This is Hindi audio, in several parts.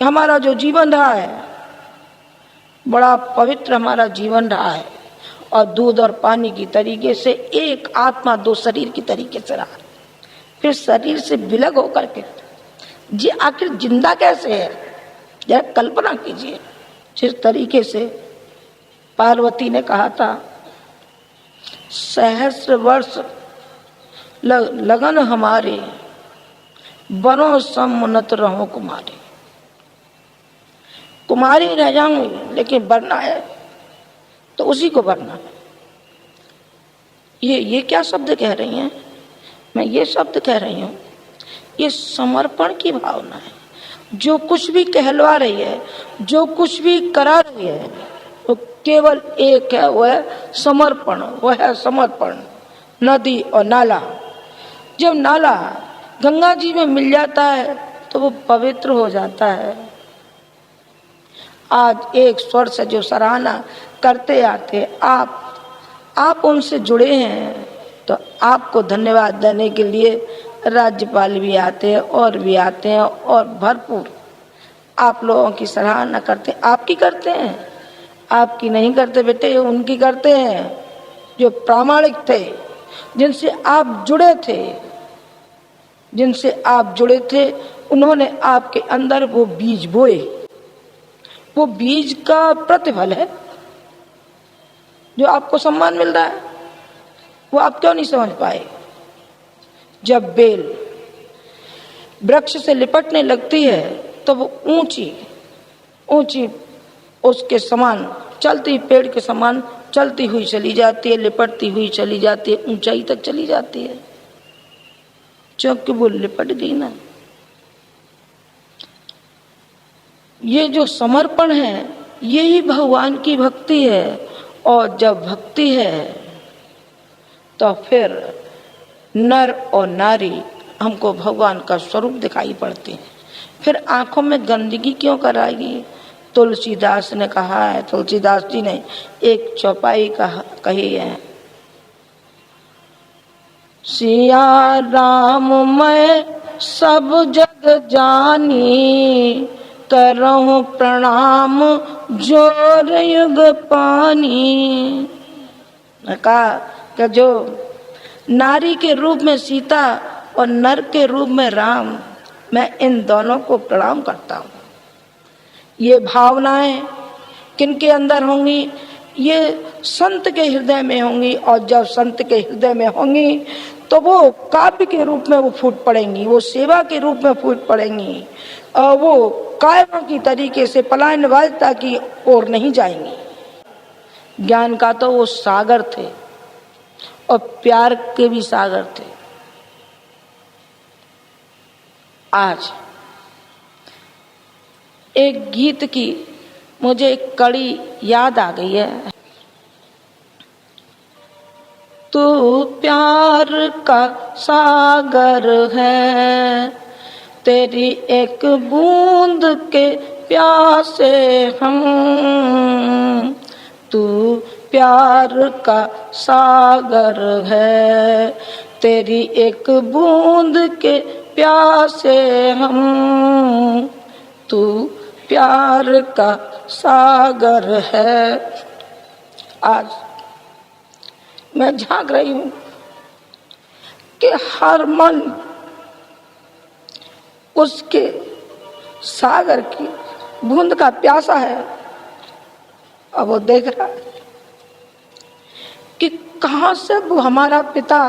हमारा जो जीवन रहा है बड़ा पवित्र हमारा जीवन रहा है, और दूध और पानी की तरीके से एक आत्मा दो शरीर की तरीके से रहा, फिर शरीर से विलग होकर के जी आखिर जिंदा कैसे है? जरा कल्पना कीजिए। जिस तरीके से पार्वती ने कहा था, सहस्र वर्ष लगन हमारे, बनो समुन्नत रहो कुमारी। कुमारी रह जाऊंगी लेकिन बनना है तो उसी को बनना है। ये क्या शब्द कह रही हैं? मैं ये शब्द कह रही हूँ, ये समर्पण की भावना है। जो कुछ भी कहलवा रही है, जो कुछ भी करा रही है, वो केवल एक है, वो है समर्पण। वो है समर्पण। नदी और नाला, जब नाला गंगा जी में मिल जाता है तो वो पवित्र हो जाता है। आज एक स्वर से जो सराहना करते आते आप उनसे जुड़े हैं, तो आपको धन्यवाद देने के लिए राज्यपाल भी आते हैं और भी आते हैं, और भरपूर आप लोगों की सराहना करते हैं। आपकी करते हैं, आपकी नहीं करते बेटे, उनकी करते हैं जो प्रामाणिक थे, जिनसे आप जुड़े थे, जिनसे आप जुड़े थे। उन्होंने आपके अंदर वो बीज बोए। वो बीज का प्रतिफल है जो आपको सम्मान मिल रहा है। वो आप क्यों नहीं समझ पाए? जब बेल वृक्ष से लिपटने लगती है तो वो ऊंची ऊंची उसके समान चलती, पेड़ के समान चलती हुई चली जाती है, लिपटती हुई चली जाती है, ऊंचाई तक चली जाती है, क्योंकि वो लिपट गई ना। ये जो समर्पण है, यही भगवान की भक्ति है। और जब भक्ति है तो फिर नर और नारी हमको भगवान का स्वरूप दिखाई पड़ते हैं। फिर आंखों में गंदगी क्यों कराएगी? तुलसीदास ने कहा है, तुलसीदास जी ने एक चौपाई कही है, सिया राम मैं सब जग जानी, करहूं प्रणाम जोर युग पानी। कहा कि जो नारी के रूप में सीता और नर के रूप में राम, मैं इन दोनों को प्रणाम करता हूँ। ये भावनाएं किनके अंदर होंगी? ये संत के हृदय में होंगी, और जब संत के हृदय में होंगी तो वो काव्य के रूप में वो फूट पड़ेंगी, वो सेवा के रूप में फूट पड़ेंगी, और वो कायरों की तरीके से पलायनवादिता की ओर नहीं जाएंगी। ज्ञान का तो वो सागर थे और प्यार के भी सागर थे। आज एक गीत की मुझे एक कड़ी याद आ गई है। तू प्यार का सागर है, तेरी एक बूंद के प्यासे हम। तू प्यार का सागर है, तेरी एक बूंद के प्यासे हम। तू प्यार का सागर है। आज मैं झांक रही हूं कि हर मन उसके सागर की बूंद का प्यासा है। अब वो देख रहा है कि कहां से वो हमारा पिता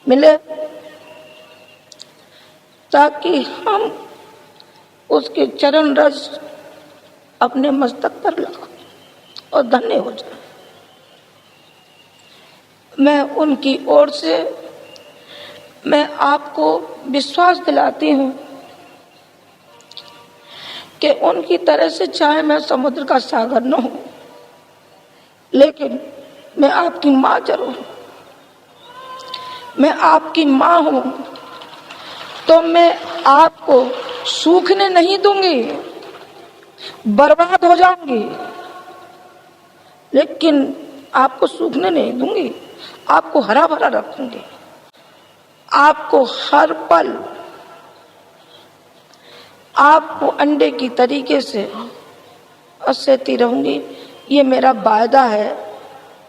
मिले, ताकि हम उसके चरण रज अपने मस्तक पर लगाओ और धन्य हो जाए। मैं उनकी ओर से मैं आपको विश्वास दिलाती हूँ कि उनकी तरह से चाहे मैं समुद्र का सागर न हूं, लेकिन मैं आपकी माँ जरूर हूं। मैं आपकी माँ हूं तो मैं आपको सूखने नहीं दूंगी, बर्बाद हो जाऊंगी, लेकिन आपको सूखने नहीं दूंगी, आपको हरा भरा रखूंगी। आपको हर पल आपको अंडे की तरीके से सहती रहूँगी। ये मेरा वायदा है,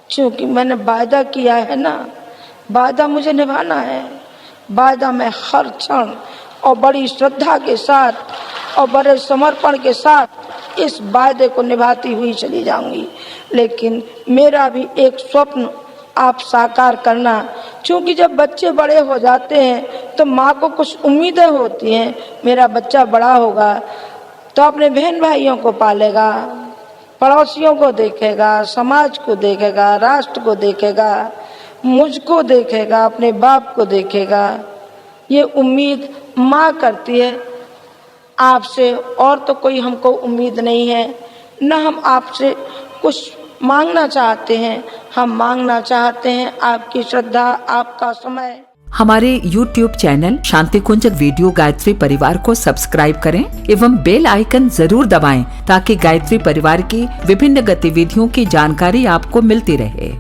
क्योंकि मैंने वायदा किया है ना, वायदा मुझे निभाना है। वायदा मैं हर क्षण और बड़ी श्रद्धा के साथ और बड़े समर्पण के साथ इस वायदे को निभाती हुई चली जाऊंगी। लेकिन मेरा भी एक स्वप्न आप साकार करना, क्योंकि जब बच्चे बड़े हो जाते हैं तो माँ को कुछ उम्मीदें होती हैं। मेरा बच्चा बड़ा होगा तो अपने बहन भाइयों को पालेगा, पड़ोसियों को देखेगा, समाज को देखेगा, राष्ट्र को देखेगा, मुझको देखेगा, अपने बाप को देखेगा। ये उम्मीद माँ करती है आपसे, और तो कोई हमको उम्मीद नहीं है। न हम आपसे कुछ मांगना चाहते हैं, हम मांगना चाहते हैं आपकी श्रद्धा, आपका समय। हमारे YouTube चैनल शांति कुंज वीडियो गायत्री परिवार को सब्सक्राइब करें एवं बेल आइकन जरूर दबाएं ताकि गायत्री परिवार की विभिन्न गतिविधियों की जानकारी आपको मिलती रहे।